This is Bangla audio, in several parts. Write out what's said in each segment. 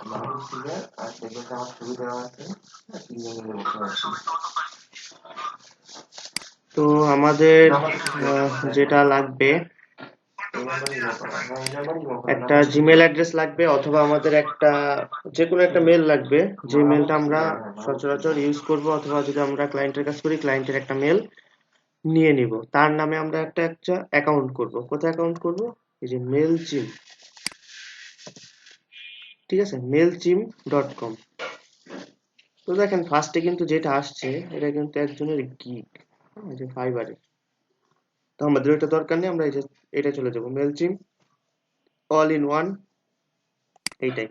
মাহমুদ সিগার আর সেকেন্ডে আমার ছবি দেওয়া আছে, তিনজন মিলে বসে আছি। তো আমাদের যেটা লাগবে একটা জিমেল অ্যাড্রেস লাগবে, অথবা আমাদের একটা যে কোনো একটা মেল লাগবে, যে মেলটা আমরা সচরাচর ইউজ করব, অথবা যদি আমরা ক্লায়েন্টের কাজ করি ক্লায়েন্টের একটা মেল নিয়ে নিব, তার নামে আমরা একটা অ্যাকাউন্ট করব। কোথায় অ্যাকাউন্ট করব? এই যে মেলচিম, ঠিক আছে, mailchimp.com। তো দেখেন ফার্স্টে কিন্তু যেটা আসছে এটা কিন্তু একজনের গিগ, যে ফাইবারে। তো আমাদের ওইটা দরকার নেই, আমরা এই যে এটা চলে যাব মেলচিম অল ইন ওয়ান, এইটাই,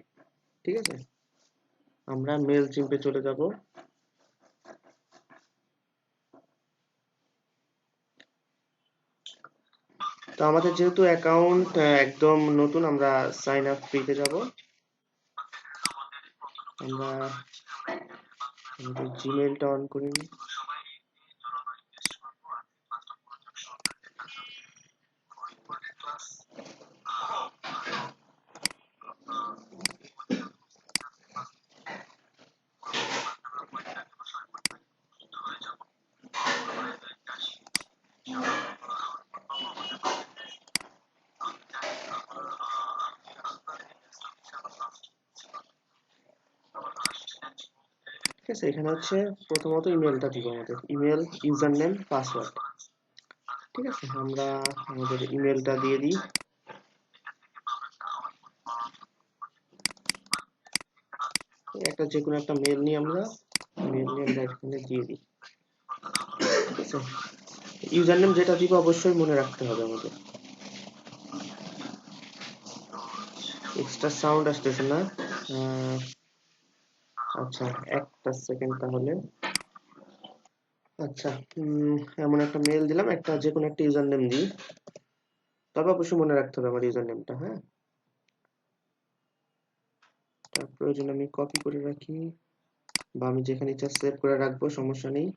ঠিক আছে। আমরা মেলচিম্পে চলে যাব। তো আমাদের যেহেতু অ্যাকাউন্ট একদম নতুন, আমরা সাইন আপ ফ্রিতে যাব। আমরা আমাদের জিমেলটা অন করে নিই। ঠিক আছে, এখানে হচ্ছে প্রথমত ইমেলটা দিব, আমাদের ইমেল, ইউজার নেম, পাসওয়ার্ড। ঠিক আছে, আমরা আমাদের ইমেলটা দিয়ে দিই। একটা যে কোনো একটা মেল নিয়ে আমরা এখানে দিয়ে দিই। ঠিক আছে, ইউজার নেম যেটা দিব অবশ্যই মনে রাখতে হবে আমাদের। এক্সট্রা সাউন্ড আসতেছে না, আচ্ছা একটা সেকেন্ড তাহলে। আচ্ছা, এমন একটা মেল দিলাম, একটা যে কোনো একটা ইউজার নেম দিই, তবে অবশ্যই মনে রাখতে হবে আমার ইউজার নেমটা। হ্যাঁ, তার প্রয়োজন আমি কপি করে রাখি, বা আমি যেখানে ইচ্ছা সেভ করে রাখবো, সমস্যা নেই।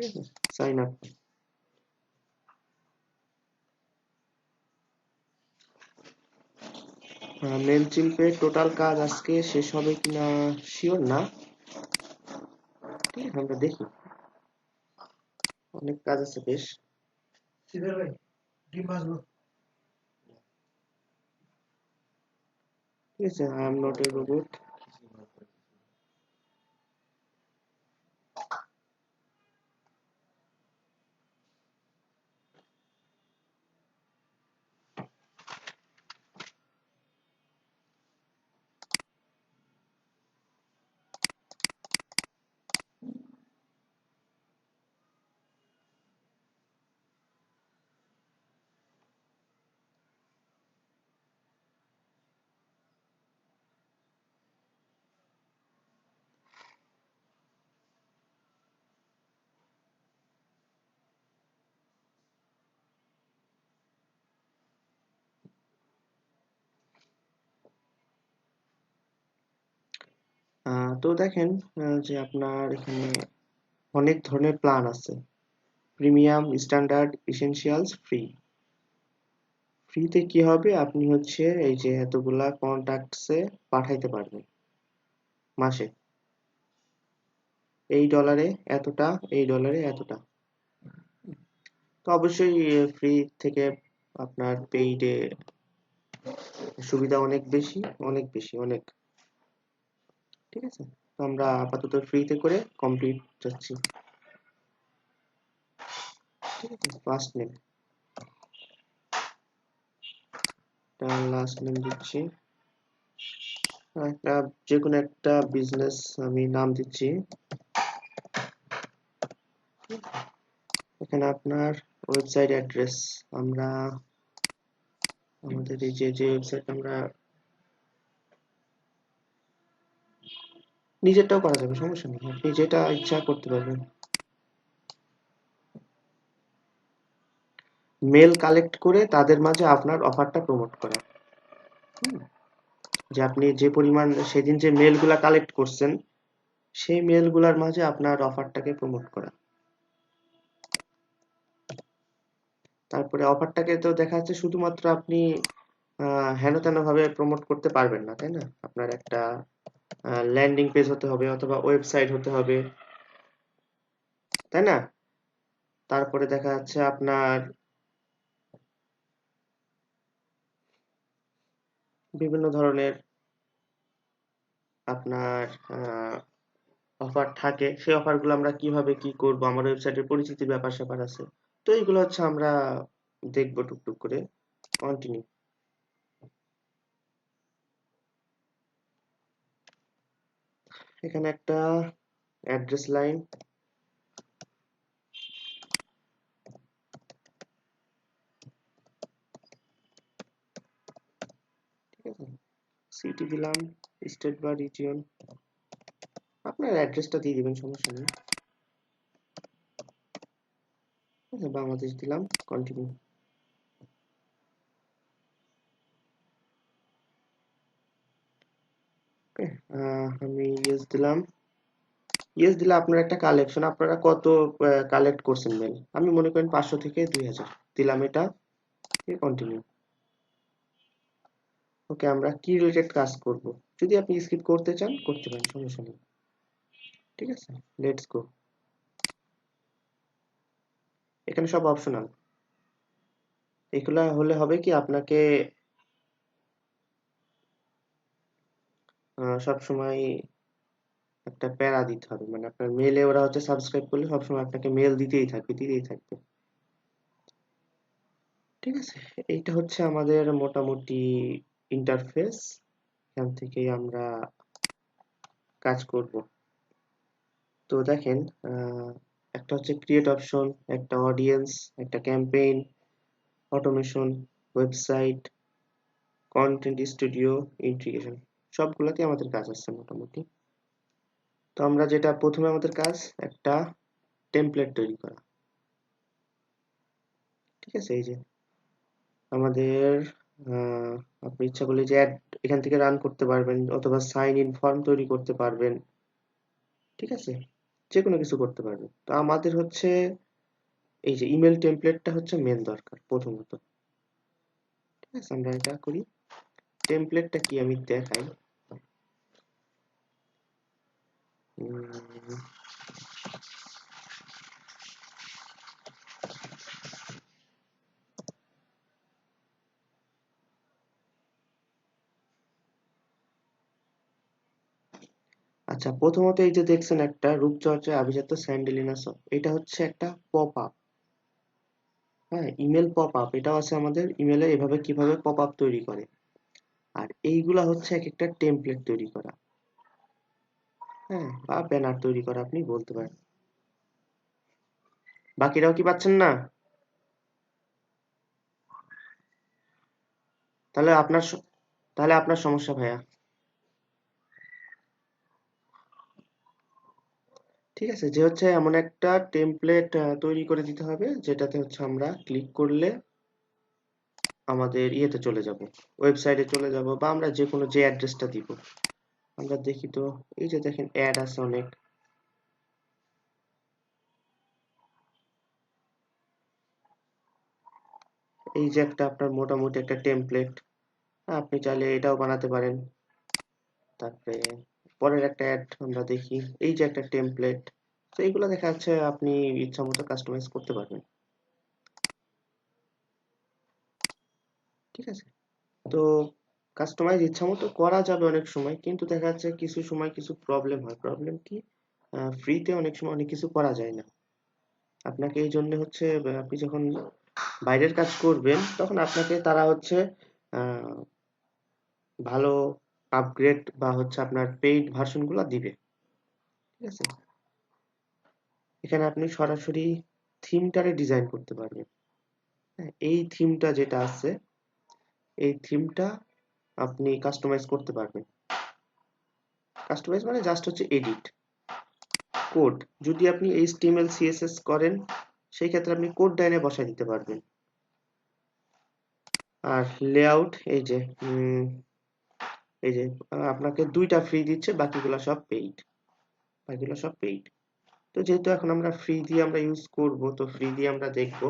ঠিক আছে, সাইন আপ। মেলচিম্পে টোটাল কাজ আজকে শেষ হবে কিনা শিওর না, ঠিক আছে, আমরা দেখি, অনেক কাজ আছে বেশ। সিদার ভাই, ডিম ভাজবো। ঠিক আছে, I am not a robot. তো দেখেন যে আপনার এখানে অনেক ধরনের প্ল্যান আছে, প্রিমিয়াম, স্ট্যান্ডার্ড, এসেনশিয়ালস, ফ্রি। ফ্রিতে কি হবে, আপনি হচ্ছে এই যে এতগুলা কন্টাক্টসে পাঠাইতে পারবেন মাসে, এই ডলারে এতটা, এই ডলারে এতটা। তো অবশ্যই ফ্রি থেকে আপনার পেইডে সুবিধা অনেক বেশি, অনেক বেশি, অনেক। ঠিক আছে, তো আমরা আপাতত ফ্রিতে করে কমপ্লিট যাচ্ছি। ঠিক আছে, ফার্স্ট নেম, লাস্ট নেম দিচ্ছি, একটা যে কোনো একটা বিজনেস আমি নাম দিচ্ছি। এখানে আপনার ওয়েবসাইট অ্যাড্রেস, আমরা আমাদের এই যে ওয়েবসাইট, আমরা নিজেরটাও করা যাবে, সমস্যা নেই, আপনি যেটা ইচ্ছা করতে পারবেন। মেল কালেক্ট করে তাদের মাঝে আপনার অফারটা প্রমোট করা। যে আপনি যে পরিমাণ সেদিন যে মেলগুলা কালেক্ট করছেন সেই মেলগুলার মাঝে আপনার অফারটাকে প্রমোট করা। তারপরে অফারটাকে তো দেখা যাচ্ছে শুধুমাত্র আপনি হেন তেন ভাবে প্রমোট করতে পারবেন না, তাই না? আপনার একটা ল্যান্ডিং পেজ হতে হবে অথবা ওয়েবসাইট হতে হবে, তাই না? তারপরে দেখা যাচ্ছে আপনার বিভিন্ন ধরনের আপনার অফার থাকে, সেই অফারগুলো আমরা কিভাবে কি করব, আমার ওয়েবসাইটের পরিচিতির ব্যাপার স্যাপার আছে। তো এইগুলো হচ্ছে আমরা দেখবো টুকটুক করে। কন্টিনিউ। এখানে একটা অ্যাড্রেস লাইন, ঠিক আছে, সিটি দিলাম, স্টেট বা রিজিয়ন, আপনার অ্যাড্রেসটা দিয়ে দিবেন, সমস্যা নেই। বাংলাদেশ দিলাম, কন্টিনিউ। ওকে, আমি ইয়েস দিলাম। ইয়েস দিলে আপনার একটা কালেকশন, আপনারা কত কালেক্ট করছেন মেল, আমি মনে করেন 500 থেকে 2000 দিলাম, এটা কন্টিনিউ। ওকে, আমরা কি রিলেটেড কাজ করব, যদি আপনি স্কিপ করতে চান করতে পারেন, সমস্যা নেই। ঠিক আছে, লেটস গো। এখানে সব অপশনাল। এগুলা হলে হবে কি, আপনাকে সব সময় একটা প্যারা দিতে হবে, মানে আপনার মেলে ওরা হচ্ছে সাবস্ক্রাইব করলে সবসময় আপনাকে মেল দিতেই থাকবে। ঠিক আছে, এইটা হচ্ছে আমাদের মোটামুটি ইন্টারফেস। এখান থেকেই আমরা কাজ করব। তো দেখেন, একটা হচ্ছে ক্রিয়েট অপশন, একটা অডিয়েন্স, একটা campaign, automation, website, content studio, integration, সবগুলাতে আমাদের কাজ আছে মোটামুটি। তো আমরা যেটা প্রথমে আমাদের কাজ, একটা টেমপ্লেট তৈরি করা। ঠিক আছে, এই যে আমাদের আহ, আপনি ইচ্ছা করলে যে অ্যাড এখান থেকে রান করতে পারবেন অথবা সাইন ইন ফর্ম তৈরি করতে পারবেন। ঠিক আছে, যে কোনো কিছু করতে পারবেন। তো আমাদের হচ্ছে এই যে ইমেল টেমপ্লেটটা হচ্ছে মেন দরকার প্রথমত। ঠিক আছে, আমরা এটা করি। টেমপ্লেটটা কি আমি দেখাই। উম, আচ্ছা, প্রথমত এই যে দেখছেন একটা রূপচর্চায় আভিজাত্য স্যান্ডেলিনা সব, এটা হচ্ছে একটা পপ আপ। হ্যাঁ, ইমেল পপ আপ, এটাও আছে আমাদের ইমেলে, এভাবে কিভাবে পপ আপ তৈরি করে। আর এইগুলা হচ্ছে এক একটা টেমপ্লেট তৈরি করা। হ্যাঁ, বা ব্যানার তৈরি করা আপনি বলতে পারেন। বাকিরাও কি পাচ্ছেন না? তাহলে তাহলে আপনার সমস্যা ভাইয়া। ঠিক আছে, যে হচ্ছে এমন একটা টেমপ্লেট তৈরি করে দিতে হবে যেটাতে হচ্ছে আমরা ক্লিক করলে আমাদের ইয়েতে চলে যাব, ওয়েবসাইটে চলে যাব, বা আমরা যে কোনো যে অ্যাড্রেসটা দিব। আমরা দেখি তো, এই যে দেখেন অ্যাড আছে অনেক। এই যে একটা আপনার মোটামুটি একটা টেমপ্লেট, আপনি চাইলে এটাও বানাতে পারেন। তারপরে পরের একটা অ্যাড আমরা দেখি, এই যে একটা টেমপ্লেট। তো এইগুলো দেখা যাচ্ছে আপনি ইচ্ছা মতো কাস্টমাইজ করতে পারবেন। ঠিক আছে, তো কাস্টমাইজ ইচ্ছা মতো করা যাবে অনেক সময়, কিন্তু দেখা যাচ্ছে কিছু সময় কিছু প্রবলেম হয়। প্রবলেম কি, ফ্রিতে অনেক সময় অনেক কিছু করা যায় না। আপনাকে এই জন্য হচ্ছে আপনি যখন বাইরের কাজ করবেন তখন আপনাকে তারা হচ্ছে আহ, ভালো আপগ্রেড বা হচ্ছে আপনার পেইড ভার্সন গুলা দিবে। ঠিক আছে, এখানে আপনি সরাসরি থিমটারে ডিজাইন করতে পারবেন। হ্যাঁ, এই থিমটা যেটা আছে, এই থিমটা আপনি কাস্টমাইজ করতে পারবেন। কাস্টমাইজ মানে জাস্ট হচ্ছে এডিট কোড। যদি আপনি HTML CSS করেন সেই ক্ষেত্রে আপনি কোড লাইনে বসায় দিতে পারবেন। আর লেআউট, এই যে এই যে আপনাকে 2টা ফ্রি দিচ্ছে, বাকিগুলো সব পেইড। তো যেহেতু এখন আমরা ফ্রি দিয়ে আমরা ইউজ করব, তো ফ্রি দিয়ে আমরা দেখব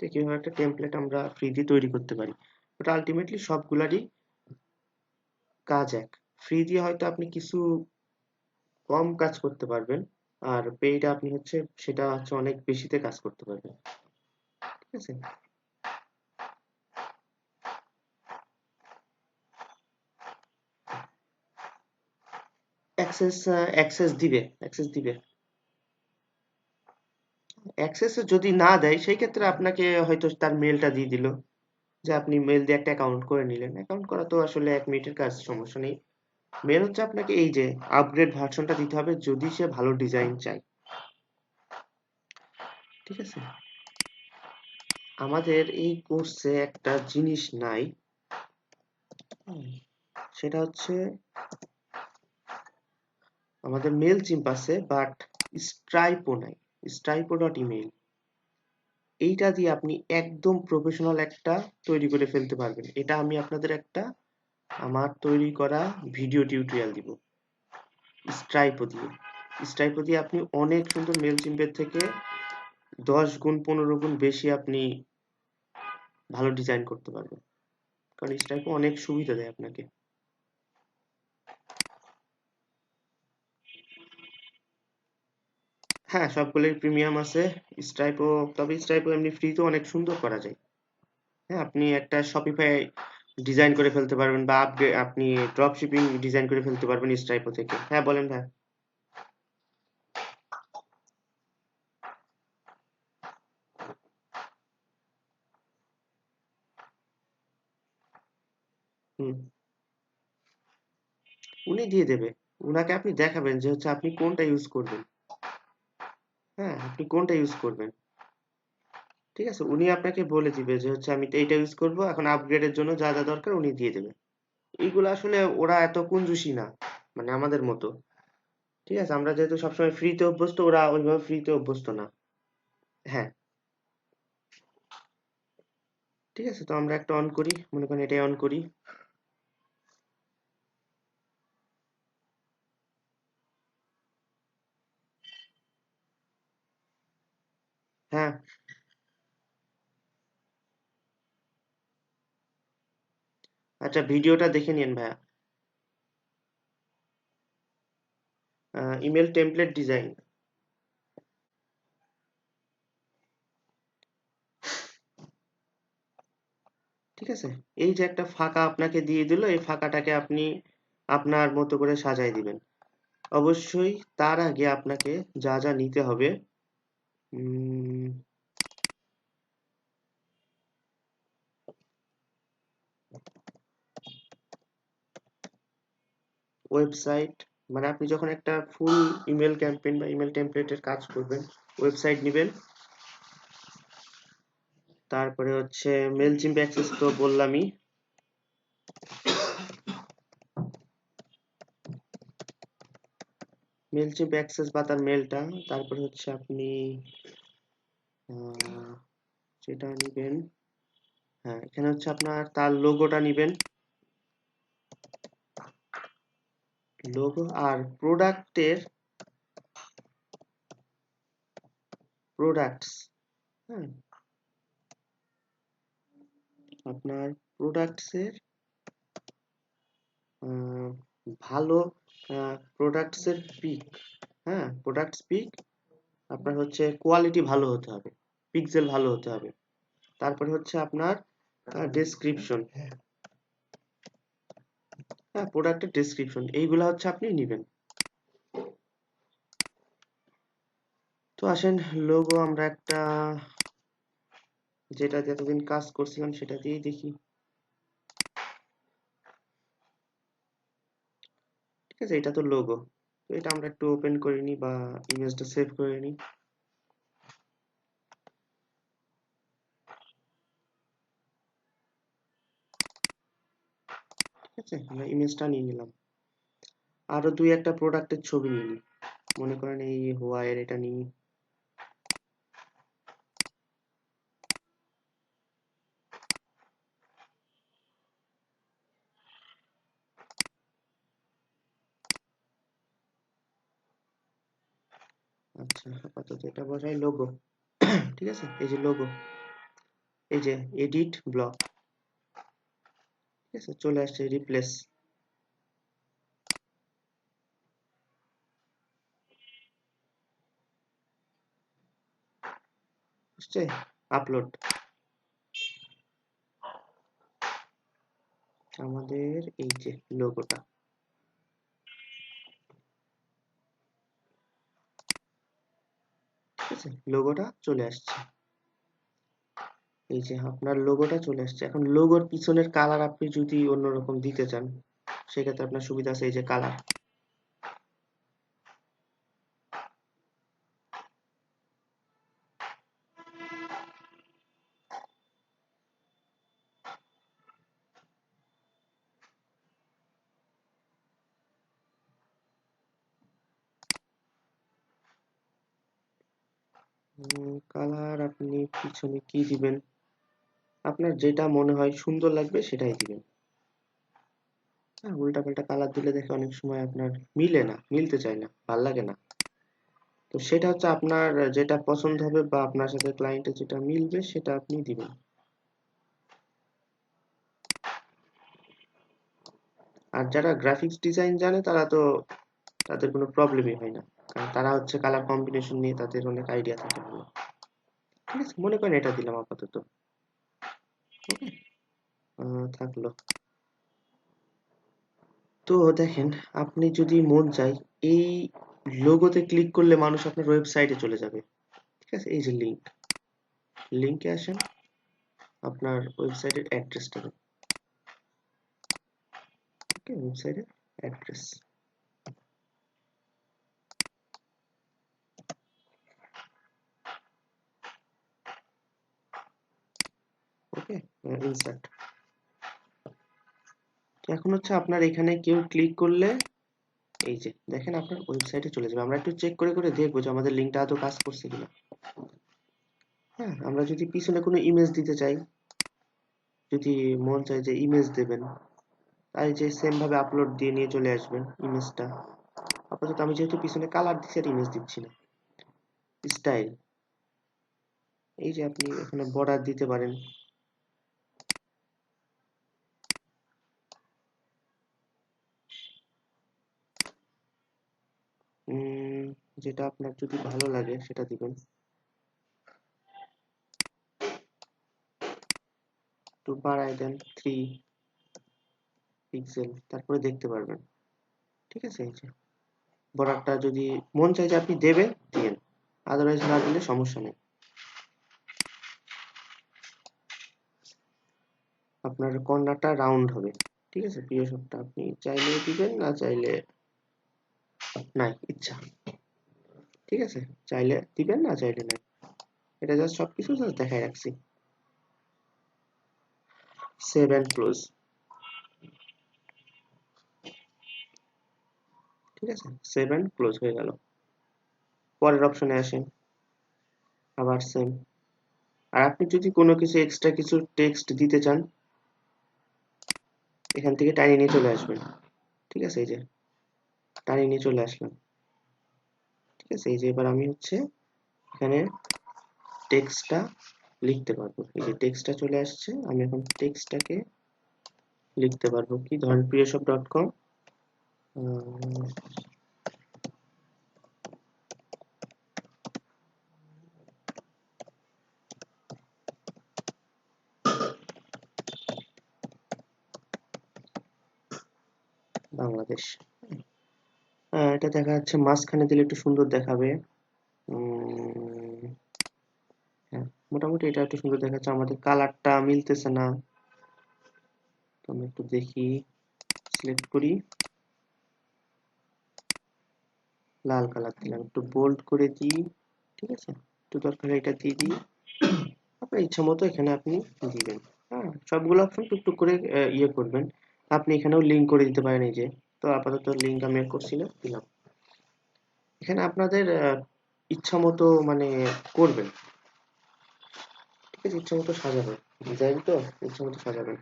যে কিভাবে একটা টেমপ্লেট আমরা ফ্রি দিয়ে তৈরি করতে পারি। ওটা আলটিমেটলি সবগুলারই কাজ এক। ফ্রি দিয়ে হয়তো আপনি কিছু কম কাজ করতে পারবেন, আর পেইড আপনি সেটা অনেক বেশিতে কাজ করতে পারবেন। ঠিক আছে? অ্যাক্সেস দিবে। অ্যাক্সেস যদি না দেয় সেই ক্ষেত্রে আপনাকে হয়তো তার মেলটা দিয়ে দিল, যে আপনি মেল দিয়ে একটা অ্যাকাউন্ট করে নিলেন। অ্যাকাউন্ট করা তো আসলে 1 মিনিটের কাজ, সমস্যা নেই। মেন হচ্ছে আপনাকে এই যে আপগ্রেড ভার্সনটা দিতে হবে যদি সে ভালো ডিজাইন চায়। ঠিক আছে? আমাদের এই কোর্সে একটা জিনিস নাই, হুম, সেটা হচ্ছে আমাদের মেল চিম্প আছে বাট স্ট্রাইপো নাই। স্ট্রাইপো.ইমেইল, এইটা দিয়ে আপনি একদম প্রফেশনাল একটা তৈরি করে ফেলতে পারবেন। এটা আমি আপনাদের একটা আমার তৈরি করা ভিডিও টিউটোরিয়াল দিব স্ট্রাইপো দিয়ে আপনি অনেক সুন্দর মেল চিম্পের থেকে 10 গুণ 15 গুণ বেশি আপনি ভালো ডিজাইন করতে পারবেন, কারণ স্ট্রাইপো অনেক সুবিধা দেয় আপনাকে। হ্যাঁ, সবগুলোই প্রিমিয়াম আছে স্ট্রাইপো। তবে স্ট্রাইপো এমনি ফ্রিতে অনেক সুন্দর করা যায়। হ্যাঁ, আপনি একটা শপিফাই ডিজাইন করে ফেলতে পারবেন, বা আপনি ড্রপ শিপিং ডিজাইন করে ফেলতে পারবেন স্ট্রাইপো থেকে। হ্যাঁ, বলেন ভাই। হুম, উনি দিয়ে দেবে। উনাকে আপনি দেখাবেন যে আপনি কোনটা ইউজ করবেন। হ্যাঁ, আপনি কোনটা ইউজ করবেন। ঠিক আছে, উনি আপনাকে বলে দিবে যে আমি তো এইটা ইউজ করব, এখন আপগ্রেডের জন্য যা যা দরকার উনি দিয়ে দেবে। এইগুলো আসলে ওরা এত কঞ্জুসি না, মানে আমাদের মতো। ঠিক আছে, আমরা যেহেতু সবসময় ফ্রিতে অভ্যস্ত, ওরা ওইভাবে ফ্রিতে অভ্যস্ত না। হ্যাঁ, ঠিক আছে, তো আমরা একটা অন করি, মনে করেন এটাই অন করি। হ্যাঁ, আচ্ছা, ভিডিওটা দেখে নিন ভাইয়া। Email template design. ঠিক আছে, এই যে একটা ফাঁকা আপনাকে দিয়ে দিল, এই ফাঁকাটাকে আপনি আপনার মতো করে সাজাই দিবেন। অবশ্যই তার আগে আপনাকে যা যা নিতে হবে, ওয়েবসাইট, মানে আপনি যখন একটা ফুল ইমেল ক্যাম্পেইন বা ইমেল টেমপ্লেটের কাজ করবেন, ওয়েবসাইট নেবেন। তারপরে মেলচিম্প অ্যাক্সেস তো বললামই। মেলচিম্প অ্যাক্সেস বা তার মেলটা, তারপরে আপনি আহ, যেটা নিবেন, হ্যাঁ, এখানে আপনার তার লোগোটা নিবেন, লোগো আর প্রোডাক্টস। হ্যাঁ, আপনার প্রোডাক্টসের ভালো প্রোডাক্টসের পিক। হ্যাঁ, প্রোডাক্টস পিক আপনার কোয়ালিটি ভালো হতে হবে, পিক্সেল ভালো হতে হবে। তারপরে আপনার ডেসক্রিপশন। হ্যাঁ, প্রোডাক্টের ডেসক্রিপশন এইগুলা আপনি নিবেন। তো আসেন, লোগো আমরা একটা যেটা এতদিন কাজ করছিলাম সেটা দিয়েই দেখি। ঠিক আছে, এটা তো লোগো। তো এটা আমরা একটু ওপেন করে নিই বা ইমেজটা সেভ করে নিই। ঠিক আছে, আমরা ইমেজটা নিয়ে নিলাম। আরো দুই একটা প্রোডাক্টের ছবি নিয়ে নিই। মনে করেন এই হোয়াইয়ের এটা নিই। আচ্ছা, আপাতত এটা বসাই লোগো। ঠিক আছে, এই যে লোগো, এই যে এডিট ব্লক, ঠিক আছে, চলে আসছে রিপ্লেস। আসছে আপলোড। আমাদের এই যে লোগোটা, ঠিক আছে, লোগোটা চলে আসছে। এই যে আপনার লোগোটা চলে আসছে। এখন লোগোর পিছনের কালার আপনি যদি অন্যরকম দিতে চান, সেক্ষেত্রে আপনার সুবিধা আছে এই যে কালার। কালার আপনি পিছনে কি দিবেন, আপনার যেটা মনে হয় সুন্দর লাগবে সেটাই দিবেন। হ্যাঁ, উল্টাপাল্টা কালার দিলে দেখে অনেক সময় আপনার মিলে না, মিলতে চায় না, ভাল লাগে না। তো সেটা হচ্ছে আপনার যেটা পছন্দ হবে বা আপনার সাথে ক্লায়েন্টের যেটা মিলবে সেটা আপনি দিবেন। আর যারা গ্রাফিক্স ডিজাইন জানে তারা তো, তাদের কোনো প্রবলেমই হয় না, কারণ তারা হচ্ছে কালার কম্বিনেশন নিয়ে তাদের অনেক আইডিয়া থাকে ভালো। ঠিক আছে, মনে করেন এটা দিলাম আপাতত। ওকে, থাকলো। তো দেখেন, আপনি যদি মন চায় এই লোগোতে ক্লিক করলে মানুষ আপনার ওয়েবসাইটে চলে যাবে। ঠিক আছে, এই যে লিংক, লিংকে আসেন, আপনার ওয়েবসাইটের অ্যাড্রেসটা দেন। ওকে, ওয়েবসাইটের অ্যাড্রেস। ওকে, ইনসার্ট। এখন হচ্ছে আপনার এখানে কেউ ক্লিক করলে এই যে দেখেন আপনার ওয়েবসাইটে চলে যাবে। আমরা একটু চেক করে করে দেখবো যে আমাদের লিংকটা আদৌ কাজ করছে কিনা। হ্যাঁ, আমরা যদি পিছনে কোনো ইমেজ দিতে চাই, যদি মন চায় যে ইমেজ দেবেন, তাই যে সেম ভাবে আপলোড দিয়ে নিয়ে চলে আসবেন ইমেজটা। আপাতত আমি যেহেতু পিছনে কালার দিচ্ছি আর ইমেজ দিচ্ছি না। স্টাইল, এই যে আপনি এখানে বর্ডার দিতে পারেন। যেটা আপনার যদি ভালো লাগে সেটা দিবেন। একটু বাড়ায় দেন 3 পিক্সেল, তারপরে দেখতে পারবেন। ঠিক আছে, এই যে বর্ডারটা যদি মন চায় যে আপনি দেবেন দিয়েন, আদারওয়াইজ না দিলে সমস্যা নেই। আপনার কর্নারটা রাউন্ড হবে। ঠিক আছে, প্রিয় সবটা আপনি চাইলে দিবেন, না চাইলে নাই, ইচ্ছা। ঠিক আছে, চাইলে দিবেন, না চাইলে নাই। এটা জাস্ট সবকিছু জাস্ট দেখাই রাখছি। Save and close. ঠিক আছে, সেভ এন্ড ক্লোজ হয়ে গেল। পরের অপশনে আসেন, আবার সেম। আর আপনি যদি কোনো কিছু এক্সট্রা কিছু টেক্সট দিতে চান, এখান থেকে টানিয়ে নিয়ে চলে আসবেন। ঠিক আছে, এই যে টানিয়ে নিয়ে চলে আসলাম। ঠিক আছে, এই যে এবার আমি হচ্ছে এখানে টেক্সটটা লিখতে পারবো। এই যে টেক্সটটা চলে আসছে, আমি এখন টেক্সটটাকে লিখতে পারবো। কি ধরেন প্রিয়সব.com, বাংলাদেশ। এটা দেখা যাচ্ছে মাঝখানে দিলে একটু সুন্দর দেখাবে। হ্যাঁ, মোটামুটি এটা একটু সুন্দর দেখাচ্ছে। আমাদের কালারটা মিলতেছে না, তো আমি একটু দেখি, সিলেক্ট করি, লাল কালার দিলাম, একটু বোল্ড করে দিই। ঠিক আছে, একটু দরকার এটা দিয়ে দিই। আপনার ইচ্ছা মতো এখানে আপনি দিবেন। হ্যাঁ, সবগুলো অপশন টুকটুক করে ইয়ে করবেন। আপনি এখানেও লিঙ্ক করে দিতে পারেন, এই যে। তো আপাতত লিঙ্ক আমি করছি না, দিলাম। এখানে আপনাদের ইচ্ছা মতো মানে করবেন। ঠিক আছে, ইচ্ছা মতো সাজাবেন, ডিজাইন তো ইচ্ছা মতো সাজাবেন।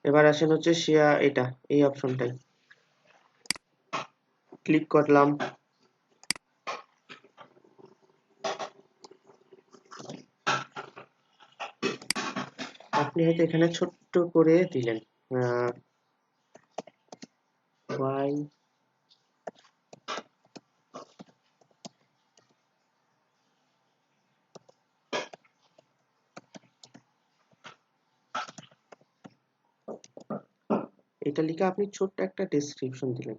এবার আসেন হচ্ছে শেয়ার, এটা এই অপশনটাই ক্লিক করলাম। আপনি হয়তো এখানে ছোট্ট করে দিলেন y এটা লিখে আপনি ছোট্ট একটা ডেসক্রিপশন দিলেন।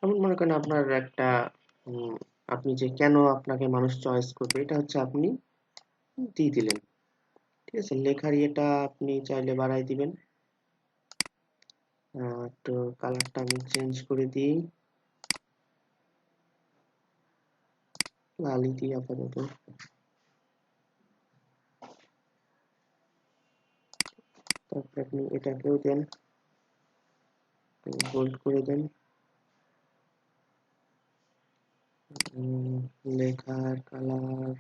যেমন মনে করেন আপনার একটা আপনি যে কেন আপনাকে মানুষ চয়েস করবে এটা হচ্ছে আপনি দিয়ে দিলেন। ঠিক আছে, লেখার ইয়েটা আপনি চাইলে বাড়াই দিবেন। তো কালারটা আমি চেঞ্জ করে দিই, লালই দিই আপাতত। তারপর আপনি এটাকেও দেন, বোল্ড করে দেন। লেখার কালার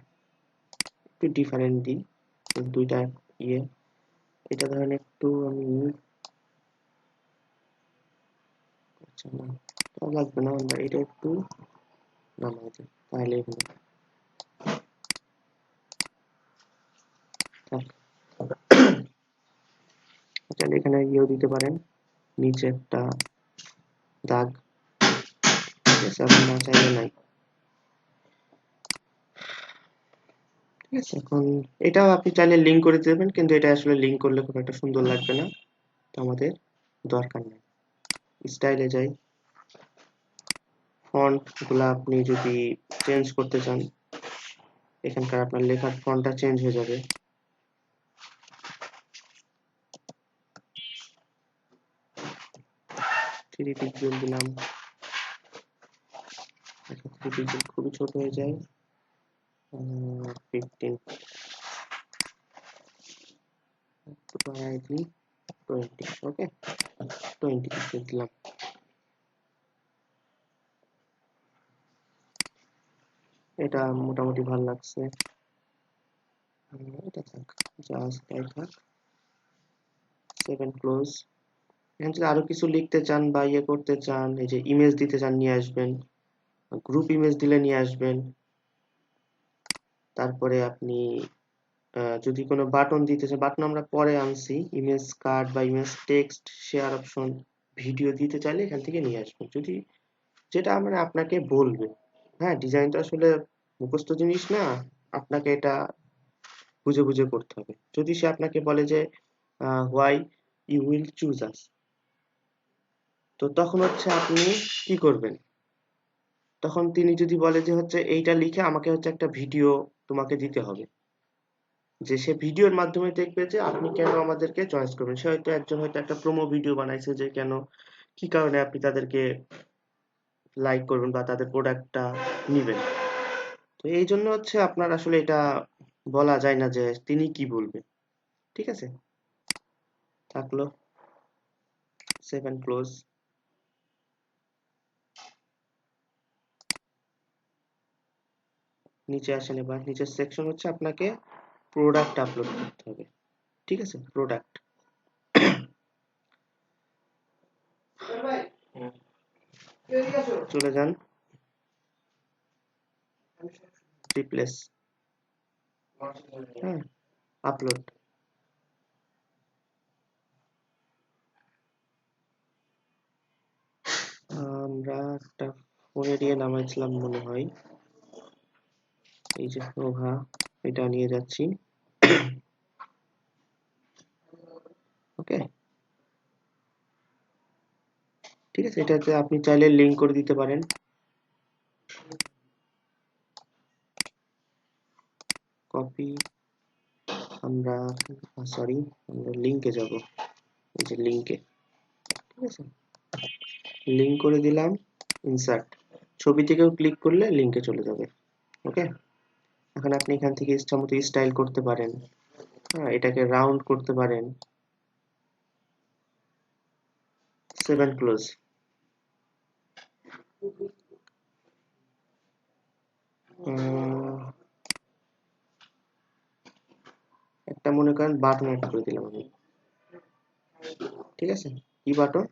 একটু ডিফারেন্ট দিই, দুইটা ইয়ে। এটা ধরেন একটু আমি আচ্ছা না তা লাগবে না, আমরা এটা একটু নামাই দিই তাহলে হলো। চাইলে এখানে ইয়েও দিতে পারেন, নিচে একটা দাগ। ঠিক আছে, আপনি না চাইলে নাই। ঠিক আছে, এখন এটাও আপনি চাইলে লিঙ্ক করে দেবেন, কিন্তু এটা আসলে লিঙ্ক করলে খুব একটা সুন্দর লাগবে না, তো আমাদের দরকার নেই। স্টাইলে যাই, ফন্ট গুলা আপনি যদি চেঞ্জ করতে চান, এখানকার আপনার লেখার ফন্টটা চেঞ্জ হয়ে যাবে। 3 পিক্সেল দিলাম, 3 পিক্সেল খুবই ছোট হয়ে যায়। 15 একটু বাড়াই দিই, 20। ওকে, 20 পিক্সেল দিলাম। এটা মোটামুটি ভালো লাগছে। এটা থাক, জাস্ট তাই থাক। 7 ক্লোজ। এখান থেকে আরো কিছু লিখতে চান বা ইয়ে করতে চান, এই যে ইমেজ দিতে চান নিয়ে আসবেন, গ্রুপ ইমেজ দিলে নিয়ে আসবেন। তারপরে আপনি যদি কোনো বাটন দিতে চান, বাটন আমরা পরে আনছি, ইমেজ কার্ড বা image text, share option, video দিতে চাইলে এখান থেকে নিয়ে আসবেন, যদি যেটা মানে আপনাকে বলবে। হ্যাঁ, ডিজাইন তো আসলে মুখস্থ জিনিস না, আপনাকে এটা বুঝে বুঝে করতে হবে। যদি সে আপনাকে বলে যে হোয়াই ইউ উইল চুজ আস, তো তখন হচ্ছে আপনি কি করবেন? তখন তিনি যদি বলে যে হচ্ছে এইটা লিখে আমাকে হচ্ছে একটা ভিডিও তোমাকে দিতে হবে, যে সে ভিডিওর মাধ্যমে দেখবে যে আপনি কেন আমাদেরকে চয়েস করবেন। সে হয়তো একজন হয়তো একটা প্রোমো ভিডিও বানাইছে যে কেন, কি কারণে আপনি তাদেরকে লাইক করবেন বা তাদের প্রোডাক্টটা নিবেন। তো এই জন্য হচ্ছে আপনার আসলে এটা বলা যায় না যে তিনি কি বলবে। ঠিক আছে, থাকলো 7 ক্লোজ। নিচে আসেন, এবার নিচের সেকশন হচ্ছে আপনাকে প্রোডাক্ট আপলোড করতে হবে। ঠিক আছে, প্রোডাক্ট চলে যান, রিপ্লেস, হ্যাঁ, আপলোড। আমরা একটা ফোনে দিয়ে নামাইছিলাম মনে হয়, এই যে নোভা, এটা নিয়ে যাচ্ছি। ওকে, ঠিক আছে, এটাতে আপনি চাইলে লিঙ্ক করে দিতে পারেন। কপি, আমরা সরি আমরা লিঙ্কে যাব, এই যে লিঙ্কে, ঠিক আছে, লিঙ্ক করে দিলাম, ইনসার্ট, ছবি থেকেও ক্লিক করলে লিঙ্কে চলে যাবে। ওকে, এখন আপনি এখান থেকে ইচ্ছা মতো স্টাইল করতে পারেন, হ্যাঁ, এটাকে রাউন্ড করতে পারেন। 7 ক্লোজ, একটা মনে করেন বাটন অ্যাড করে দিলাম আমি, ঠিক আছে, কি বাটন,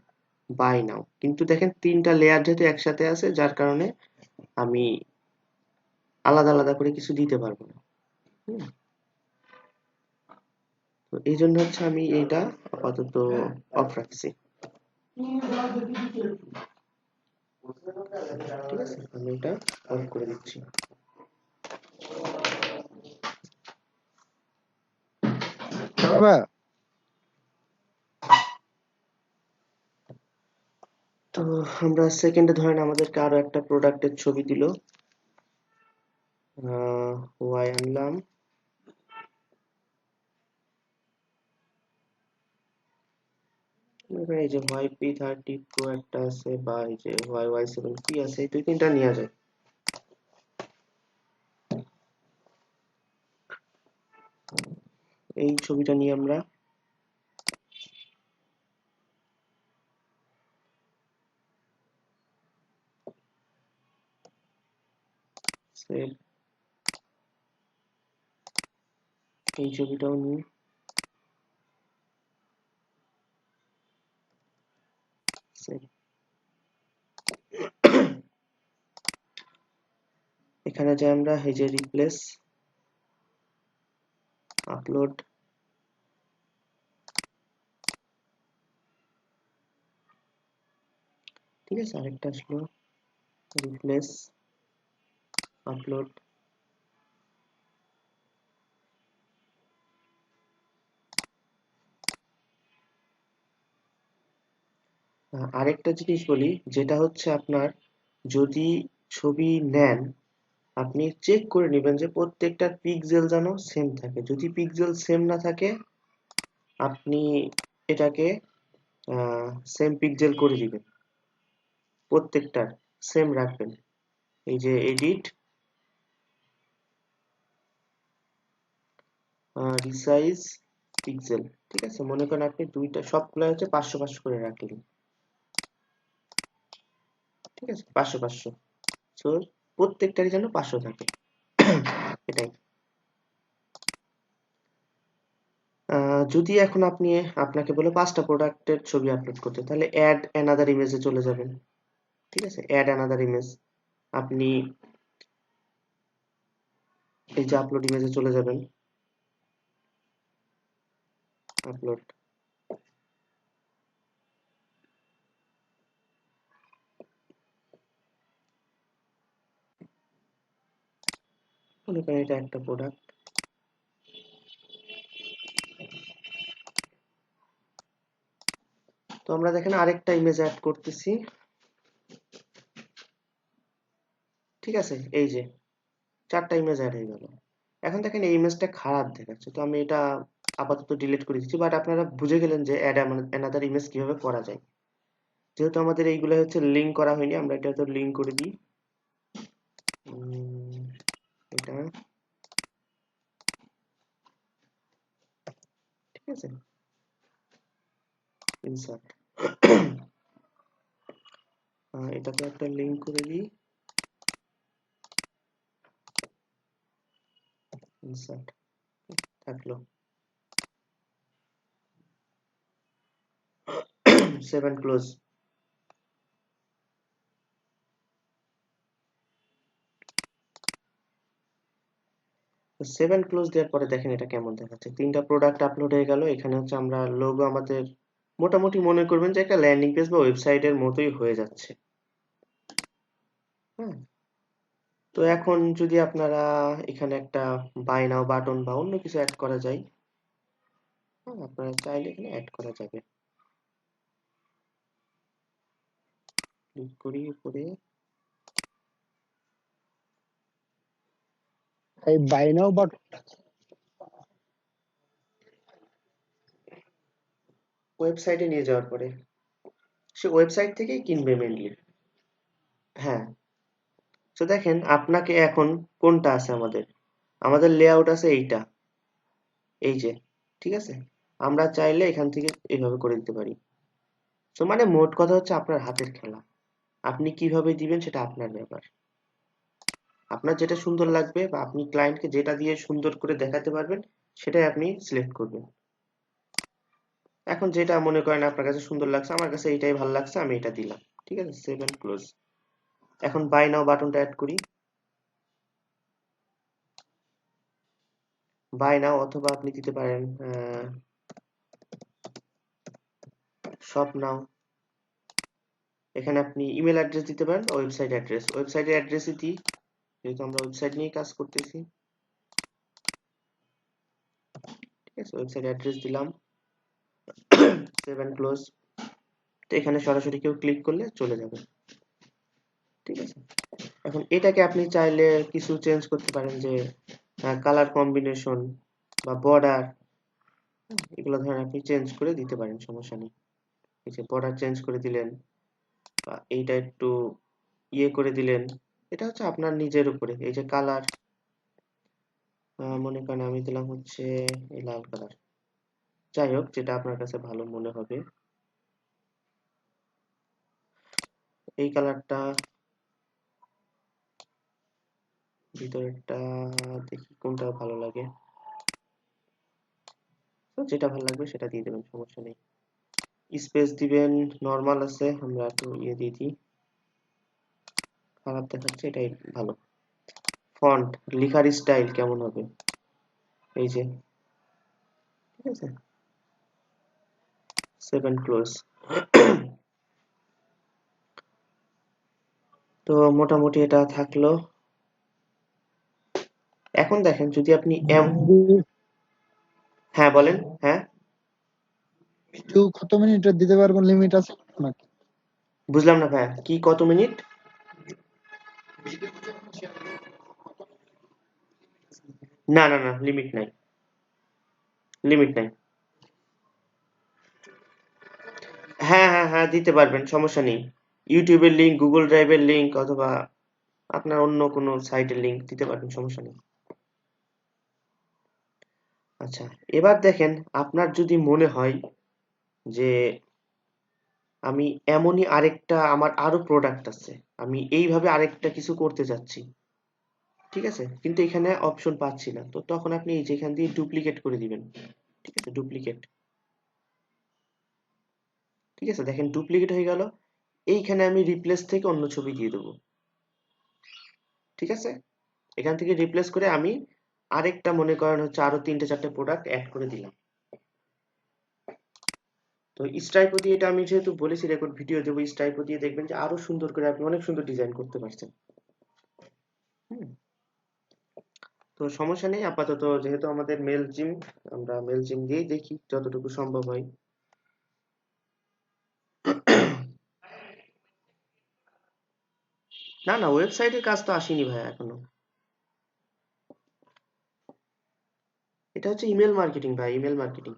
বাই নাও, কিন্তু দেখেন তিনটা লেয়ার যেহেতু একসাথে আছে যার কারণে আমি আলাদা আলাদা করে কিছু দিতে পারবো না। হুম, তো এই জন্য হচ্ছে আমি এইটা আপাতত অফ রাখছি। ঠিক আছে, আমি এটা অফ করে দিচ্ছি। তো আমরা সেকেন্ডে ধরেন আমাদেরকে আরো একটা প্রোডাক্টের ছবি দিল, ওয়াই আনলাম, এই যে ওয়াই P30 Pro একটা আছে, বা এই যে ওয়াই Y7 কি আছে, এই দুই তিনটা নেওয়া যায়। এই ছবিটা নিয়ে আমরা সেভ, এই ছবিটাও নিই সেভ। এখানে যে আমরা এই যে রিপ্লেস, আপলোড, ঠিক আছে, আরেকটা আসলো রিপ্লেস, আপলোড, আরেকটা জিনিস বলি, যেটা হচ্ছে আপনার যদি ছবি নেন, আপনি চেক করে নেবেন যে প্রত্যেকটার পিক্সেল যেন সেম থাকে, যদি পিক্সেল সেম না থাকে আপনি এটাকে সেম পিক্সেল করে দিবেন, প্রত্যেকটার সেম রাখবেন। এই যে এডিট, রিসাইজ পিক্সেল, ঠিক আছে, মনে করেন আপনি দুইটা সবগুলো হচ্ছে 500 500 করে রাখলেন, ঠিক আছে, 500 500, সো প্রত্যেকটারই যেন 500 থাকে, এটাই। যদি এখন আপনি, আপনাকে বলে 5টা প্রোডাক্টের ছবি আপলোড করতে, তাহলে অ্যাড অ্যানাদার ইমেজে চলে যাবেন, ঠিক আছে, অ্যাড অ্যানাদার ইমেজ, আপনি এই যে আপলোড ইমেজে চলে যাবেন, আপলোড, মনে করেন এটা একটা প্রোডাক্ট, তো আমরা দেখেন আরেকটা ইমেজ অ্যাড করতেছি, ঠিক আছে, এই যে 4টা ইমেজ অ্যাড হয়ে গেল। এখন দেখেন এই ইমেজটা খারাপ দেখাচ্ছে, তো আমি এটা আপাতত ডিলিট করে দিচ্ছি, বাট আপনারা বুঝে গেলেন যে অ্যাড অ্যানাদার ইমেজ কিভাবে করা যায়। যেহেতু আমাদের এইগুলো হচ্ছে লিঙ্ক করা হয়নি, আমরা এটা তো লিঙ্ক করে দিই, এটা, ঠিক আছে, ইনসার্ট, এটাকে একটা লিঙ্ক করে দিই, ইনসার্ট, থাকলো 7 ক্লোজ। তো 7 ক্লোজ দেওয়ার পরে দেখেন এটা কেমন দেখাচ্ছে, 3টা প্রোডাক্ট আপলোড হয়ে গেল, এখানে হচ্ছে আমরা লোগো আমাদের মোটামুটি মনে করবেন যে একটা ল্যান্ডিং পেজ বা ওয়েবসাইটের মতোই হয়ে যাচ্ছে। হ্যাঁ, তো এখন যদি আপনারা এখানে একটা বাই নাও বাটন বা অন্য কিছু অ্যাড করা যায়, হ্যাঁ, আপনারা চাইলে এখানে অ্যাড করা যাবে। ক্লিক করি উপরে, এই বাই নাও বাট ওয়েবসাইটে নিয়ে যাওয়ার পরে সে ওয়েবসাইট থেকেই কিনবে মেনলি। হ্যাঁ, তো দেখেন আপনাকে এখন কোনটা আছে, আমাদের আমাদের লেআউট আছে এইটা, এই যে, ঠিক আছে, আমরা চাইলে এখান থেকে এইভাবে করে দিতে পারি। তো মানে মোট কথা হচ্ছে আপনার হাতের খেলা, আপনি কিভাবে দিবেন সেটা আপনার ব্যাপার। আপনার যেটা সুন্দর লাগবে বা আপনি ক্লায়েন্টকে যেটা দিয়ে সুন্দর করে দেখাতে পারবেন সেটাই আপনি সিলেক্ট করবেন। এখন যেটা মনে করেন আপনার কাছে সুন্দর লাগছে, আমার কাছে এইটাই ভালো লাগছে, আমি এটা দিলাম। ঠিক আছে, সেভ এন্ড ক্লোজ। এখন বাই নাও বাটনটা অ্যাড করি। বাই নাও, অথবা আপনি দিতে পারেন শপ নাও। এখানে আপনি ইমেল অ্যাড্রেস দিতে পারেন, ওয়েবসাইট অ্যাড্রেস, ওয়েবসাইটের অ্যাড্রেসই দিই যেহেতু আমরা ওয়েবসাইট নিয়ে কাজ করতেছি। ঠিক আছে, ওয়েবসাইট অ্যাড্রেস দিলাম, সেভ এন্ড ক্লোজ। তো এখানে সরাসরি কেউ ক্লিক করলে চলে যাবে। ঠিক আছে, এখন এটাকে আপনি চাইলে কিছু চেঞ্জ করতে পারেন, যে কালার কম্বিনেশন বা বর্ডার, এগুলো ধরেন আপনি চেঞ্জ করে দিতে পারেন, সমস্যা নেই। এই যে বর্ডার চেঞ্জ করে দিলেন বা এইটা একটু ইয়ে করে দিলেন, এটা হচ্ছে আপনার নিজের উপরে। এই যে কালার, মনে করেন আমি দিলাম হচ্ছে এই লাল কালার, যাই হোক যেটা আপনার কাছে ভালো মনে হবে। এই কালারটা, ভিতরেরটা, দেখি কোনটা ভালো লাগে। তো যেটা ভালো লাগবে সেটা দিয়ে দেবেন, সমস্যা নেই। স্পেস দিবেন, নরমাল আছে, আমরা একটু ইয়ে দিয়ে দিই, খারাপ দেখাচ্ছে, এটাই ভালো। ফন্ট, লেখার স্টাইল কেমন হবে, এই যে, ঠিক আছে, সেভ এন্ড ক্লোজ। তো মোটামুটি এটা থাকলো। এখন দেখেন যদি আপনি হ্যাঁ বলেন, হ্যাঁ ভিডিও কত মিনিটের দিতে পারবেন, লিমিট আছে নাকি? বুঝলাম না ভাইয়া, কি কত মিনিট? না না না, লিমিট নাই, লিমিট নাই। হ্যাঁ হ্যাঁ হ্যাঁ, দিতে পারবেন, সমস্যা নেই। ইউটিউবের লিংক, গুগল ড্রাইভের লিংক, অথবা আপনার অন্য কোনো সাইটের লিংক দিতে পারবেন, সমস্যা নেই। আচ্ছা, এবার দেখেন আপনার যদি মনে হয় যে আমি এমনই আরেকটা, আমার আরো প্রোডাক্ট আছে, আমি এইভাবে আরেকটা কিছু করতে চাচ্ছি, ঠিক আছে, কিন্তু এখানে অপশন পাচ্ছি না, তো তখন আপনি এই যে এখান দিয়ে ডুপ্লিকেট করে দিবেন। ঠিক আছে, ডুপ্লিকেট। ঠিক আছে, দেখেন ডুপ্লিকেট হয়ে গেল। এইখানে আমি রিপ্লেস থেকে অন্য ছবি দিয়ে দেবো। ঠিক আছে, এখান থেকে রিপ্লেস করে আমি আরেকটা, মনে করেন হচ্ছে আরো 3টে 4টে প্রোডাক্ট অ্যাড করে দিলাম। তো স্ট্রাইপো দিয়ে, এটা আমি যেহেতু বলেছি রেকর্ড ভিডিও দেবো, স্ট্রাইপো দিয়ে দেখবেন যে আরো সুন্দর করে আপনি অনেক সুন্দর ডিজাইন করতে পারছেন। হুম, তো সমস্যা নেই, আপাতত যেহেতু আমাদের মেল জিম, আমরা মেল জিম দিয়েই দেখি যতটুকু সম্ভব হয়। না না, ওয়েবসাইটের কাজ তো আসেনি ভাই এখনো। এটা হচ্ছে ইমেল মার্কেটিং ভাই, ইমেল মার্কেটিং।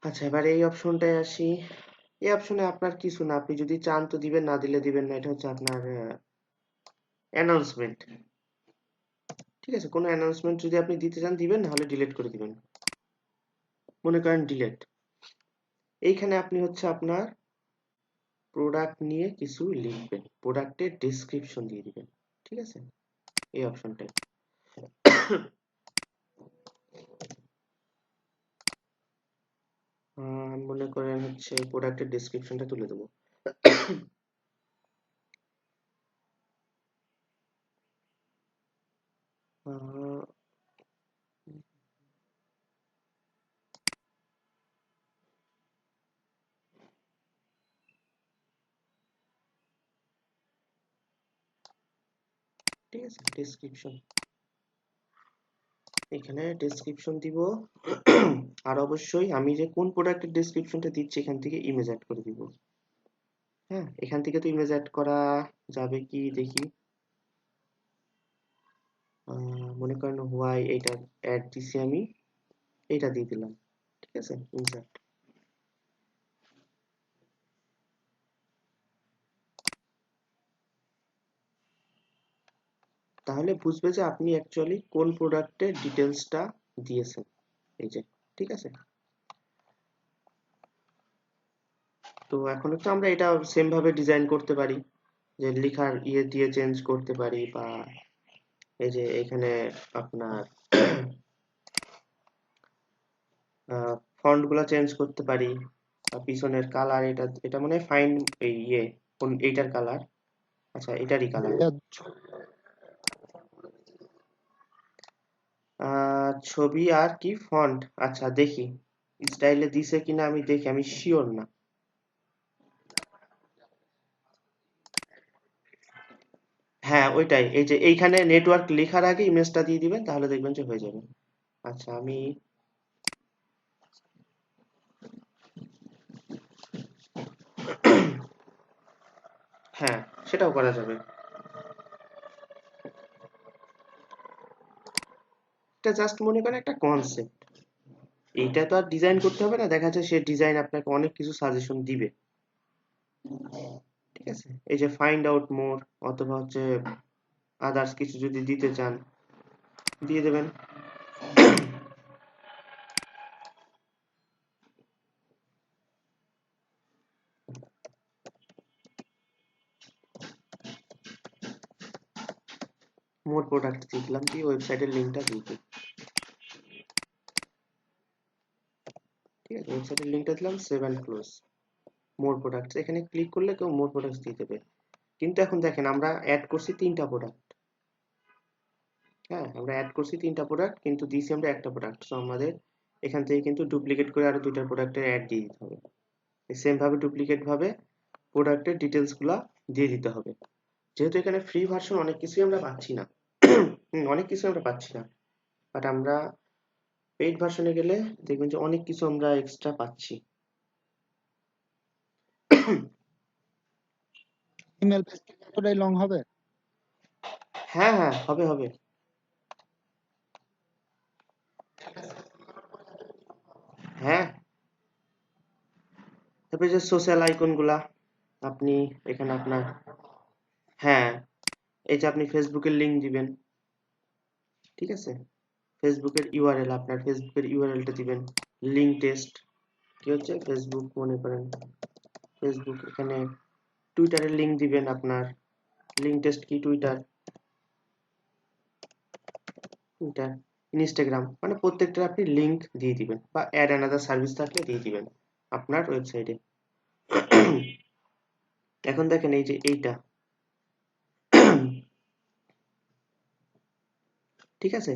আচ্ছা, এবার এই অপশনটায় আসি। এই অপশনে আপনার কিছু না, আপনি যদি চান তো দিবেন, না দিলে দিবেন না, এটা হচ্ছে আপনার অ্যানাউন্সমেন্ট। ঠিক আছে, কোনো অ্যানাউন্সমেন্ট যদি আপনি দিতে চান দিবেন, নাহলে ডিলিট করে দিবেন। মনে করেন ডিলিট। এইখানে আপনি হচ্ছে আপনার প্রোডাক্ট নিয়ে কিছু লিখবেন, প্রোডাক্টের ডেসক্রিপশন দিয়ে দিবেন। ঠিক আছে, এই অপশনটায় মনে করেন হচ্ছে প্রোডাক্টের ডেসক্রিপশনটা তুলে দেবো। আহ, ঠিক আছে, ডেসক্রিপশন। এখানে ডেসক্রিপশন দিব। আর অবশ্যই আমি যে কোন প্রোডাক্টের ডেসক্রিপশনটা দিচ্ছি এখান থেকে ইমেজ অ্যাড করে দিব। হ্যাঁ, এখান থেকে তো ইমেজ অ্যাড করা যাবে কি দেখি। মনে করেন হোয়াই এইটা অ্যাড দিছি আমি, এইটা দিয়ে দিলাম। ঠিক আছে, ইনসার্ট। তাহলে বুঝবে যে আপনি অ্যাকচুয়ালি কোন প্রোডাক্টের ডিটেলসটা দিয়েছেন। এই যে, ঠিক আছে। তো এখন হচ্ছে আমরা এটা সেম ভাবে ডিজাইন করতে পারি, যে লেখার ইয়ে দিয়ে চেঞ্জ করতে পারি, বা এই যে এখানে আপনার ফন্ট গুলা চেঞ্জ করতে পারি, বা পিছনের কালার, এটা এটা মানে ফাইন, এই ইয়ে কোন এইটার কালার, আচ্ছা এটারই কালার। ভাইয়া, ছবি আর কি ফন্ট, আচ্ছা দেখি স্টাইলে দিছে কিনা, আমি দেখি, আমি শিওর না। হ্যাঁ ওইটাই, এই যে এইখানে নেটওয়ার্ক লেখার আগে ইমেজটা দিয়ে দিবেন, তাহলে দেখবেন যে হয়ে যাবে। আচ্ছা আমি হ্যাঁ, সেটাও করা যাবে। এটা জাস্ট মনে করেন একটা কনসেপ্ট, এইটা তো আর ডিজাইন করতে হবে না, দেখা যাচ্ছে সে ডিজাইন আপনাকে অনেক কিছু সাজেশন দিবে। ঠিক আছে, এই যে ফাইন্ড আউট মোর, অথবা হচ্ছে আদার্স কিছু যদি দিতে চান দিয়ে দেবেন। মোর প্রোডাক্ট দিলাম, দিয়ে ওয়েবসাইটের লিঙ্কটা দিয়ে দিই। ঠিক আছে, ওয়েবসাইটের লিঙ্কটা দিলাম, save and close. More products এখানে ক্লিক করলে কেউ মোর প্রোডাক্টস দিয়ে দেবে। কিন্তু এখন দেখেন আমরা অ্যাড করছি 3টা প্রোডাক্ট। হ্যাঁ, আমরা অ্যাড করছি 3টা প্রোডাক্ট, কিন্তু দিয়েছি আমরা একটা প্রোডাক্ট। সো আমাদের এখান থেকে কিন্তু ডুপ্লিকেট করে আরো 2টা প্রোডাক্টের অ্যাড দিয়ে দিতে হবে। সেম ভাবে ডুপ্লিকেট ভাবে প্রোডাক্টের ডিটেলস গুলা দিয়ে দিতে হবে। যেহেতু এখানে ফ্রি ভার্সন অনেক কিছুই আমরা পাচ্ছি না, অনেক কিছু আমরা পাচ্ছি না, বাট আমরা পেইড ভার্সনে গেলে দেখবেন যে অনেক কিছু আমরা এক্সট্রা পাচ্ছি। ইমেল পেজ এতটাই লং হবে? হ্যাঁ হ্যাঁ, হবে হবে। হ্যাঁ, তারপরে যে সোশ্যাল আইকন গুলা আপনি এখানে আপনার, হ্যাঁ এই যে আপনি ফেসবুকের লিংক দিবেন। ঠিক আছে, ফেসবুকের ইউআরএল, আপনার ফেসবুকের ইউআরএলটা দিবেন। লিংক টেস্ট কি হচ্ছে, ফেসবুক মনে করেন, ফেসবুক এখানে টুইটারের লিংক দিবেন আপনার। লিংক টেস্ট কি, টুইটার, টুইটার, ইনস্টাগ্রাম, মানে প্রত্যেকটা আপনি লিংক দিয়ে দিবেন, বা অ্যাড অ্যানাদার সার্ভিস থাকলে দিয়ে দিবেন আপনার ওয়েবসাইটে। এখন দেখেন এই যে এইটা, ঠিক আছে,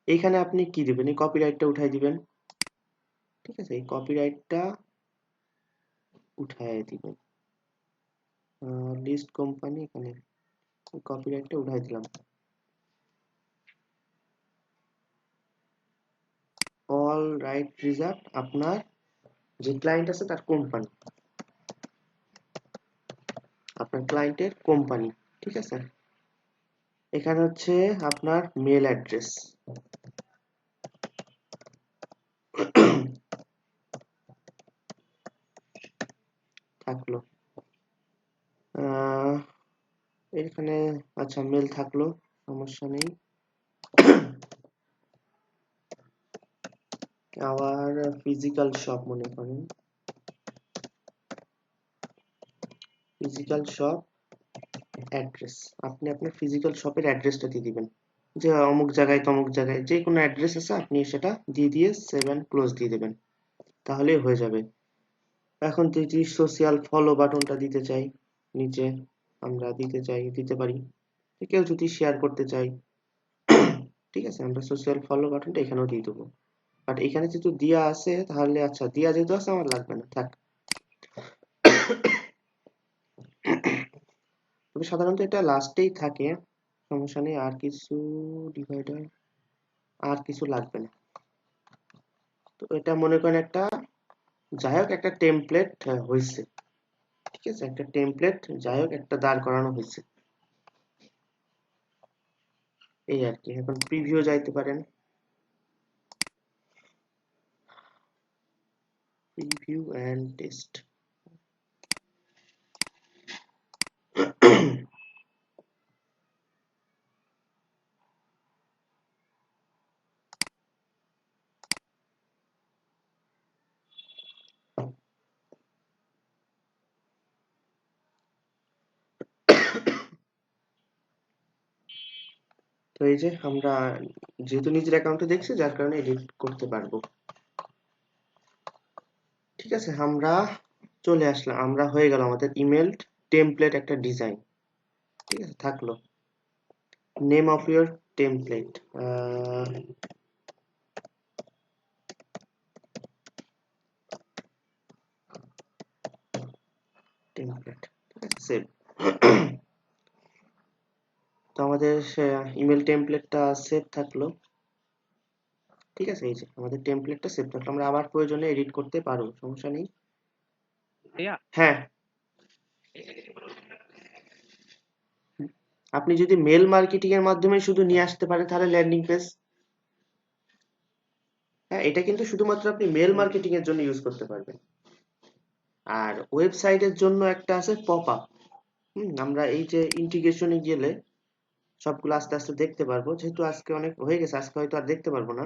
এইখানে আপনি কি দিবেন, এই কপিরাইটটা উঠাই দিবেন। ঠিক আছে, এই কপিরাইটটা উঠাই দিবেন। লিস্ট কোম্পানি, এখানে কপিরাইটটা উঠাই দিলাম। অল রাইট রিজার্ভ, আপনার যে ক্লায়েন্ট আছে তার কোম্পানি, আপনার ক্লায়েন্টের কোম্পানি। ঠিক আছে, এখানে হচ্ছে আপনার মেল অ্যাড্রেস থাকলো। আহ, এখানে আচ্ছা মেল থাকলো, সমস্যা নেই। আবার ফিজিক্যাল শপ, মনে করেন ফিজিক্যাল শপ অ্যাড্রেস, আপনি আপনার ফিজিক্যাল শপের অ্যাড্রেসটা দিয়ে দিবেন, যে অমুক জায়গায় তমুক জায়গায় যে কোনো অ্যাড্রেস আছে আপনি সেটা দিয়ে দিয়ে সেভ অ্যান্ড ক্লোজ দিয়ে দেবেন, তাহলেই হয়ে যাবে। এখন যদি সোশ্যাল ফলো বাটনটা দিতে চাই, নিচে আমরা দিতে চাই, দিতে পারি। কেউ যদি শেয়ার করতে চাই, ঠিক আছে, আমরা সোশ্যাল ফলো বাটনটা এখানেও দিয়ে দেবো। বাট এখানে যেহেতু দিয়া আছে, তাহলে আচ্ছা দিয়া যেহেতু আছে আমার লাগবে না, থাক। তবে সাধারণত এটা লাস্টেই থাকে, সমস্যা নেই। আর কিছু ডিভাইডার, আর কিছু লাগবে না। তো এটা মনে করেন একটা, যাই হোক একটা টেমপ্লেট হয়েছে, ঠিক আছে, একটা টেমপ্লেট যাই হোক একটা দাঁড় করানো হয়েছে, এই আর কি। এখন প্রিভিউ যাইতে পারেন, প্রিভিউ এন্ড টেস্ট। তো এই যে আমরা যেহেতু নিজের অ্যাকাউন্টে দেখছি, যার কারণে এডিট করতে পারবো। ঠিক আছে, আমরা চলে আসলাম, আমরা হয়ে গেল আমাদের ইমেল টেমপ্লেট একটা ডিজাইন। ঠিক আছে, থাকলো name of your template, template, ঠিক আছে, সেভ। তো আমাদের ইমেল টেমপ্লেটটা সেভ থাকলো। ঠিক আছে, এই যে আমাদের টেমপ্লেটটা সেভ থাকলো, আমরা আবার প্রয়োজনে এডিট করতে পারবো, সমস্যা নেই। ভাইয়া হ্যাঁ, আপনি যদি মেল মার্কেটিং এর মাধ্যমে শুধু নিয়ে আসতে পারেন তাহলে ল্যান্ডিং পেজ, হ্যাঁ, এটা কিন্তু শুধুমাত্র আপনি মেল মার্কেটিং এর জন্য ইউজ করতে পারবেন। আর ওয়েবসাইটের জন্য একটা আছে পপ আপ। আমরা এই যে ইন্টিগ্রেশনে গেলে সবগুলো আস্তে আস্তে দেখতে পারবো, যেহেতু আজকে অনেক হয়ে গেছে, আজকে হয়তো আর দেখতে পারবো না।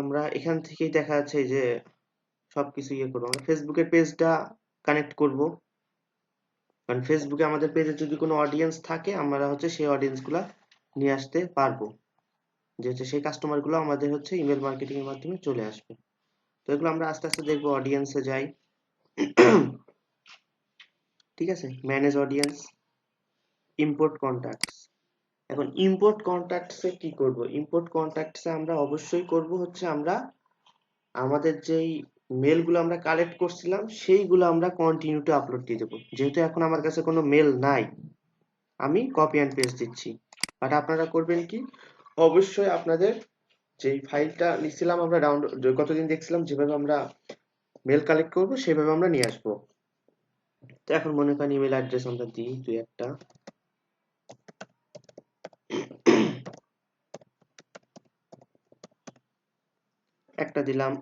আমরা এখান থেকেই দেখা যাচ্ছে যে সবকিছু ইয়ে করবো, আমরা ফেসবুকের পেজটা কানেক্ট করব, কারণ ফেসবুকে আমাদের পেজে যদি কোনো অডিয়েন্স থাকে আমরা হচ্ছে সেই অডিয়েন্স গুলা নিয়ে আসতে পারবো, যে হচ্ছে সেই কাস্টমার গুলো আমাদের হচ্ছে ইমেল মার্কেটিং এর মাধ্যমে চলে আসবে। তো এগুলো আমরা আস্তে আস্তে দেখবো, অডিয়েন্সে যাই। ঠিক আছে, ম্যানেজ অডিয়েন্স, ইম্পোর্ট কন্টাক্টস। এখন ইম্পোর্ট কন্টাক্টসে কি করব? ইম্পোর্ট কন্টাক্টসে আমরা অবশ্যই করব হচ্ছে আমরা আমাদের যেই মেলগুলো আমরা কালেক্ট করছিলাম সেইগুলো আমরা কন্টিনিউতে আপলোড দিয়ে দেবো। যেহেতু এখন আমার কাছে কোনো মেল নাই, আমি কপি অ্যান্ড পেস্ট দিচ্ছি। বাট আপনারা করবেন কি, অবশ্যই আপনাদের যেই ফাইলটা লিখছিলাম আমরা ডাউনলোড, কতদিন দেখছিলাম যেভাবে আমরা মেল কালেক্ট করব সেভাবে আমরা নিয়ে আসবো। তো এখন মনে করেন ইমেল অ্যাড্রেস আমরা দিই দুই একটা, একটা দিলাম,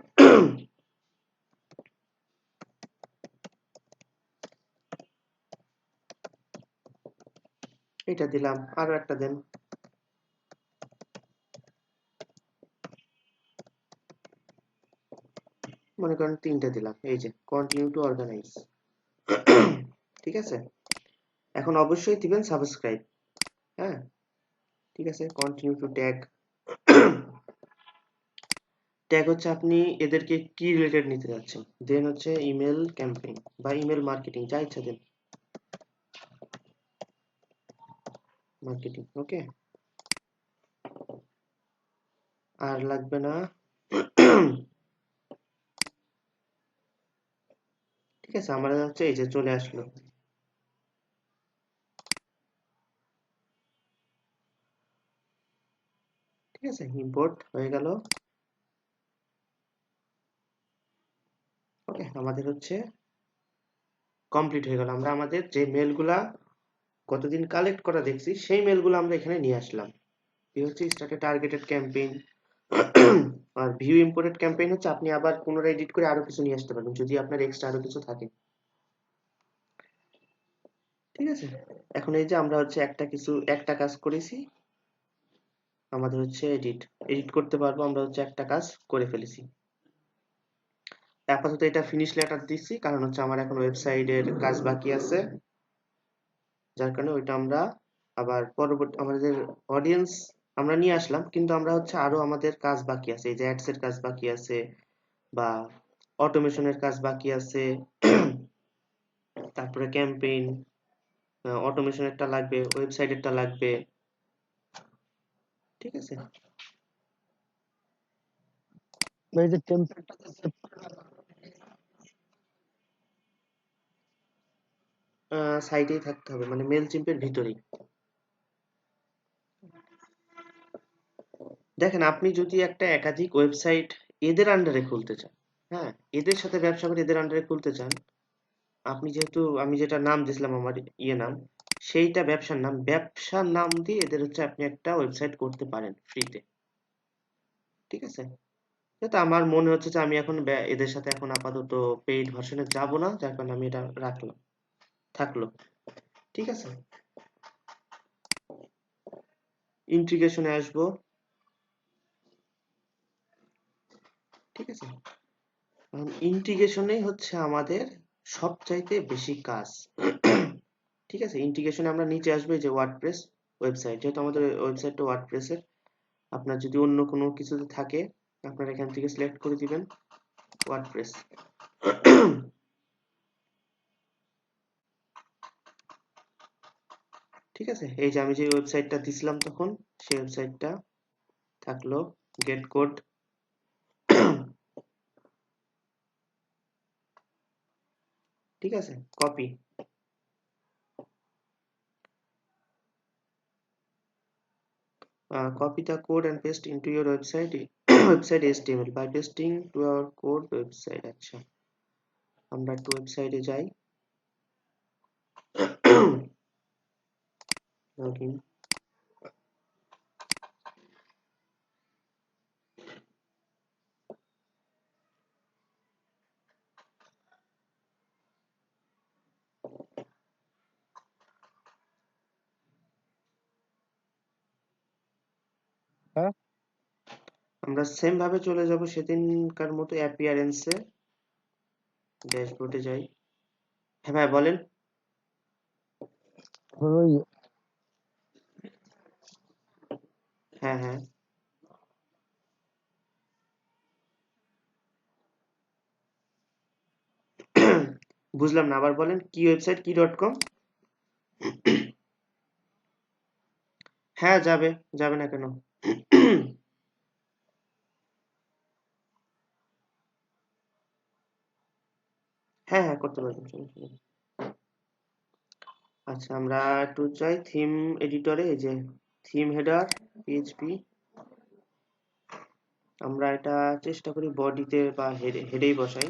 এটা দিলাম, আরো একটা দেন, মনে করেন তিনটা দিলাম, এই যে কন্টিনিউ টু অর্গানাইজ। ঠিক আছে, এখন অবশ্যই দিবেন সাবস্ক্রাইব। হ্যাঁ, ঠিক আছে, কন্টিনিউ টু ট্যাগ। ট্যাগ হচ্ছে আপনি এদেরকে কি রিলেটেড নিতে যাচ্ছেন, দেন হচ্ছে ইমেল ক্যাম্পেইন বা ইমেল মার্কেটিং, যা ইচ্ছা দেন, মার্কেটিং। ওকে, আর লাগবে না। ঠিক আছে, আমাদের হচ্ছে এই যে চলে আসলো। ঠিক আছে, ইম্পোর্ট হয়ে গেল। ওকে, আমাদের হচ্ছে কমপ্লিট হয়ে গেল। আমরা আমাদের যে মেলগুলা কতদিন কালেক্ট করা দেখছি সেই মেলগুলো আমরা এখানে নিয়ে আসলাম। এই হচ্ছে স্টার্টে টার্গেটেড ক্যাম্পেইন। আর ভিউ ইম্পোর্টেড ক্যাম্পেইন হচ্ছে আপনি আবার পুনরায় এডিট করে আরো কিছু নিয়ে আসতে পারবেন যদি আপনার এক্সট্রা আরো কিছু থাকে। ঠিক আছে, এখন এই যে আমরা হচ্ছে একটা কাজ করেছি, আমাদের হচ্ছে এডিট এডিট করতে পারবো, আমরা হচ্ছে একটা কাজ করে ফেলেছি। আপাতত এটা ফিনিশ লেটার দিচ্ছি, কারণ হচ্ছে আমার এখন ওয়েবসাইটের কাজ বাকি আছে, যার কারণে ওইটা আমরা আবার পরবর্তী আমাদের অডিয়েন্স আমরা নিয়ে আসলাম, কিন্তু আমরা হচ্ছে আরো আমাদের কাজ বাকি আছে, এই যে অ্যাডস এর কাজ বাকি আছে বা অটোমেশনের কাজ বাকি আছে। তারপরে ক্যাম্পেইন অটোমেশনেরটা লাগবে, ওয়েবসাইটেরটা লাগবে। ঠিক আছে, এই যে টেমপ্লেটটা সেভ সাইটেই থাকতে হবে, মানে মেল চিম্পের ভিতরেই। দেখেন আপনি যদি একটা একাধিক ওয়েবসাইট এদের আন্ডারে খুলতে চান, হ্যাঁ, এদের সাথে ব্যবসা করে এদের আন্ডারে খুলতে চান, আপনি যেহেতু আমি যেটা নাম দিয়েছিলাম আমার নাম, সেইটা ব্যবসার নাম দিয়ে এদের হচ্ছে আপনি একটা ওয়েবসাইট করতে পারেন ফ্রিতে। ঠিক আছে? যেহেতু আমার মনে হচ্ছে যে আমি এখন এদের সাথে এখন আপাতত পেইড ভার্সনে যাব না, যার কারণে আমি এটা রাখলাম, থাকলো। ঠিক আছে, ইন্টিগ্রেশনে আসবো। ঠিক আছে, ইন্টিগ্রেশনেই হচ্ছে আমাদের সবচাইতে বেশি কাজ। ঠিক আছে, ইন্টিগ্রেশনে আমরা নিচে আসবো, এই যে ওয়ার্ডপ্রেস ওয়েবসাইট, যেহেতু আমাদের ওয়েবসাইটটা ওয়ার্ডপ্রেসের, আপনার যদি অন্য কোনো কিছুতে থাকে আপনারা এখান থেকে সিলেক্ট করে দিবেন ওয়ার্ডপ্রেস। ঠিক আছে, এই যে আমি যে ওয়েবসাইটটা দিছিলাম তখন, সেই ওয়েবসাইটটা থাকলো, গেট কোড। ঠিক আছে, copy, copy the code and paste into your website website HTML by pasting to our code website। আচ্ছা, আমরা একটু ওয়েবসাইটে যাই। লগইন। হ্যাঁ, আমরা সেম ভাবে চলে যাব সেদিনকার মতো অ্যাপিয়ারেন্সে, ড্যাশবোর্ডে যাই। হ্যাঁ ভাই বলেন। ওই হ্যাঁ হ্যাঁ, বুঝলাম না, আবার বলেন কি ওয়েবসাইট, কি ডট কম? হ্যাঁ যাবে, যাবে না কেন? হ্যাঁ হ্যাঁ, করতে পারবেন, সমস্যা নেই। আচ্ছা, আমরা একটু চাই থিম এডিটরে, এই যে থিম হেডার পিএইচপি, আমরা এটা চেষ্টা করি বডিতে বা হেডেই বসাই।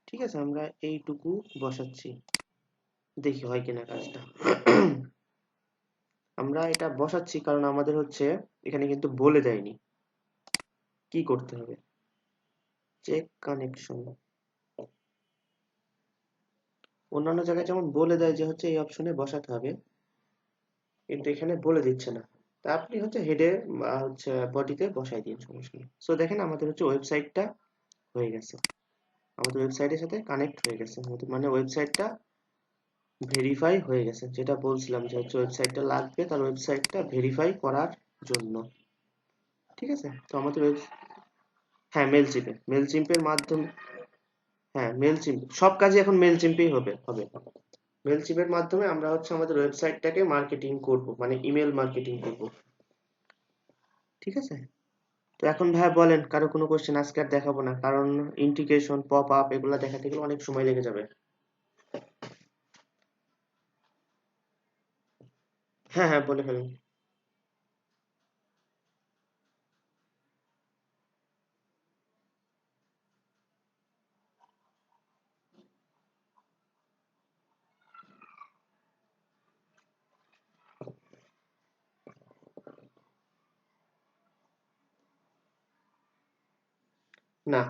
ঠিক আছে, আমরা এইটুকু বসাচ্ছি, দেখি হয় কিনা কাজটা। আমরা এটা বসাচ্ছি কারণ আমাদের হচ্ছে এখানে কিন্তু বলে দেয়নি কি করতে হবে। চেক কানেকশন, অন্যান্য জায়গায় যেমন বলে দেয় যে হচ্ছে এই অপশনে বসাতে হবে, কিন্তু এখানে বলে দিচ্ছে না। তা আপনি হচ্ছে হেডে হচ্ছে বডিতে বসাই দিন, সমস্যা নেই। সো দেখেন আমাদের হচ্ছে ওয়েবসাইটটা হয়ে গেছে, আমাদের ওয়েবসাইটের সাথে কানেক্ট হয়ে গেছে, মানে ওয়েবসাইটটা ভেরিফাই হয়ে গেছে, যেটা বলছিলাম যে হচ্ছে ওয়েবসাইটটা লাগবে তার ওয়েবসাইটটা ভেরিফাই করার জন্য। ঠিক আছে, তো আমাদের হ্যাঁ মেলচিম্পের মাধ্যমে, হ্যাঁ মেলচিম্প সব কাজে এখন মেলচিম্পেই হবে হবে। মেলচিম্পের মাধ্যমে আমরা হচ্ছে আমাদের ওয়েবসাইটটাকে মার্কেটিং করব, মানে ইমেল মার্কেটিং করব। ঠিক আছে, তো এখন ভাইয়া বলেন, কারো কোনো কোশ্চেন? আজকে আর দেখাবো না, কারণ ইন্টিগ্রেশন পপ আপ এগুলা দেখাতে গেলে অনেক সময় লেগে যাবে। হ্যাঁ হ্যাঁ, বলে ফেলুন। না,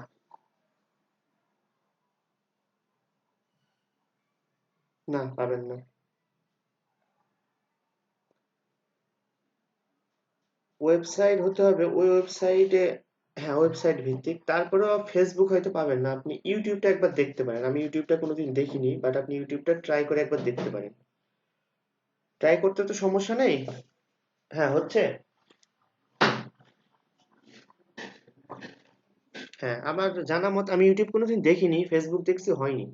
না পাবেন না। ওয়েবসাইট হতে হবে, ওই ওয়েবসাইটে, হ্যাঁ ওয়েবসাইট ভিত্তিক, তারপরেও ফেসবুক হয়তো পাবেন না, আপনি ইউটিউবটা একবার দেখতে পারেন, আমি ইউটিউবটা কোনোদিন দেখিনি, বাট আপনি ইউটিউবটা ট্রাই করে একবার দেখতে পারেন। ট্রাই করতে তো সমস্যা নেই। হ্যাঁ হচ্ছে। হ্যাঁ, আমার জানা মত আমি ইউটিউব কোনোদিন দেখিনি, ফেসবুক দেখছি, হয়নি।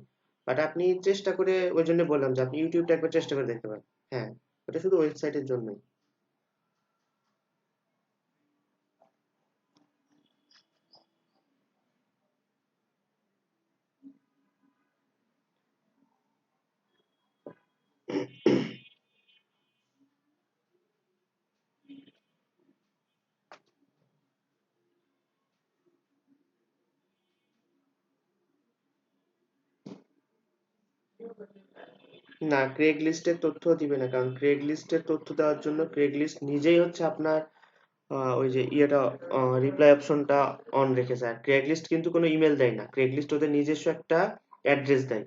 বাট আপনি চেষ্টা করে, ওই জন্য বললাম যে আপনি ইউটিউবটা একবার চেষ্টা করে দেখতে পারেন। হ্যাঁ, ওটা শুধু ওয়েবসাইটের জন্যই। না, ক্রেগ লিস্টের তথ্য দিবে না, কারণ ক্রেগ লিস্টের তথ্য দেওয়ার জন্য ক্রেগ লিস্ট নিজেই হচ্ছে আপনার ওই যে ইয়েটা রিপ্লাই অপশনটা অন রেখেছে। আর ক্রেগ লিস্ট কিন্তু কোনো ইমেল দেয় না, ক্রেগ লিস্ট ওদের নিজস্ব একটা অ্যাড্রেস দেয়।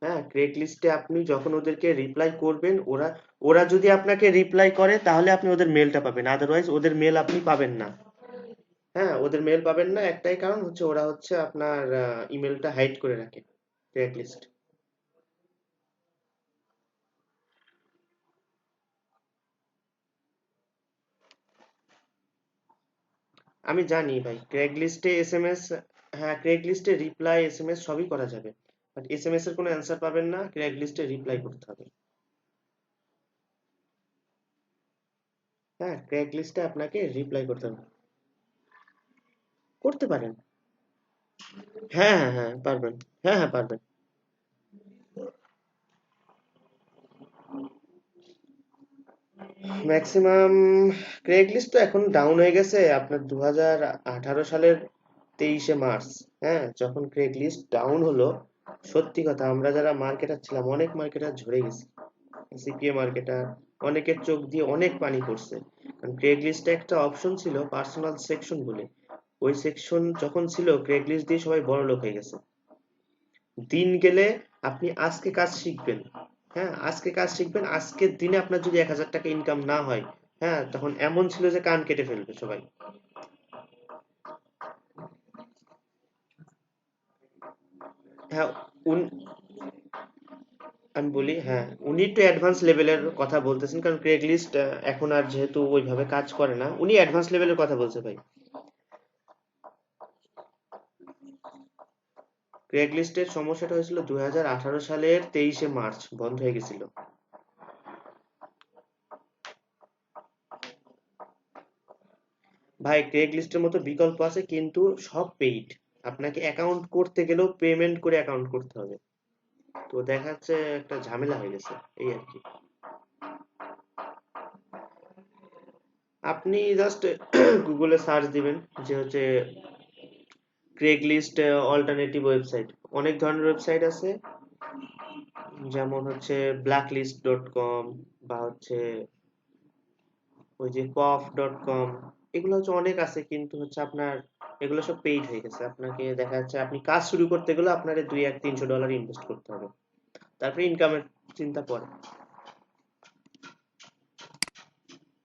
হ্যাঁ, ক্রেগ লিস্টে আপনি যখন ওদেরকে রিপ্লাই করবেন, ওরা ওরা যদি আপনাকে রিপ্লাই করে তাহলে আপনি ওদের মেলটা পাবেন, আদারওয়াইজ ওদের মেল আপনি পাবেন না। হ্যাঁ, ওদের মেল পাবেন না, একটাই কারণ হচ্ছে ওরা হচ্ছে আপনার ইমেলটা হাইড করে রাখে, ক্রেগ লিস্ট। আমি জানি ভাই, ক্রেগ লিস্টে এসএমএস, হ্যাঁ ক্রেগ লিস্টে রিপ্লাই এসএমএস সবই করা যাবে, বাট এসএমএস এর কোনো অ্যান্সার পাবেন না, ক্রেগ লিস্টে রিপ্লাই করতে হবে। হ্যাঁ, ক্রেগ লিস্টে আপনাকে রিপ্লাই করতে হবে। করতে পারেন। হ্যাঁ হ্যাঁ হ্যাঁ পারবেন। হ্যাঁ হ্যাঁ পারবেন। ম্যাক্সিমাম ক্রেগ লিস্ট তো এখন ডাউন হয়ে গেছে আপনার 2018 সালের 23শে মার্চ। হ্যাঁ, যখন ক্রেগ লিস্ট ডাউন হলো, সত্যি কথা আমরা যারা মার্কেটার ছিলাম, অনেক মার্কেটার ঝরে গেছি, সিপিএ মার্কেটার, অনেকের চোখ দিয়ে অনেক পানি পড়ছে। কারণ ক্রেগ লিস্টে একটা অপশন ছিল পার্সোনাল সেকশন বলে, ওই সেকশন যখন ছিল ক্রেগ লিস্ট দিয়ে সবাই বড় লোক হয়ে গেছে। দিন গেলে আপনি আজকে কাজ শিখবেন, হ্যাঁ আজকে কাজ শিখবেন, আজকের দিনে আপনার যদি 1000 টাকা ইনকাম না হয়, হ্যাঁ তখন এমন ছিল যে কান কেটে ফেলবে সবাই। হ্যাঁ, উন- আমি বলি, হ্যাঁ উনি একটু অ্যাডভান্স লেভেলের কথা বলতেছেন, কারণ ক্রেগ লিস্ট এখন আর যেহেতু ওইভাবে কাজ করে না, উনি অ্যাডভান্স লেভেলের কথা বলছে ভাই। ক্রেগ লিস্টের সমস্যাটা হয়েছিল 2018 সালের 23শে মার্চ বন্ধ হয়ে গেছিল। ভাই ক্রেগ লিস্টের মতো বিকল্প আছে, কিন্তু সব পেইড, আপনাকে অ্যাকাউন্ট করতে গেলেও পেমেন্ট করে অ্যাকাউন্ট করতে হবে। তো দেখা যাচ্ছে একটা ঝামেলা হয়ে গেছে, এই আর কি। আপনি জাস্ট গুগলে সার্চ দিবেন যে হচ্ছে ক্রেগ লিস্ট অল্টারনেটিভ ওয়েবসাইট, অনেক ধরনের ওয়েবসাইট আছে, যেমন হচ্ছে blacklist.com বা হচ্ছে ওই যে pop.com, এগুলো হচ্ছে অনেক আছে, কিন্তু হচ্ছে আপনার এগুলো সব পেইড হয়ে গেছে। আপনাকে দেখা যাচ্ছে আপনি কাজ শুরু করতে গেলে আপনার $200-300 ইনভেস্ট করতে হবে, তারপরে ইনকামের চিন্তা পরে।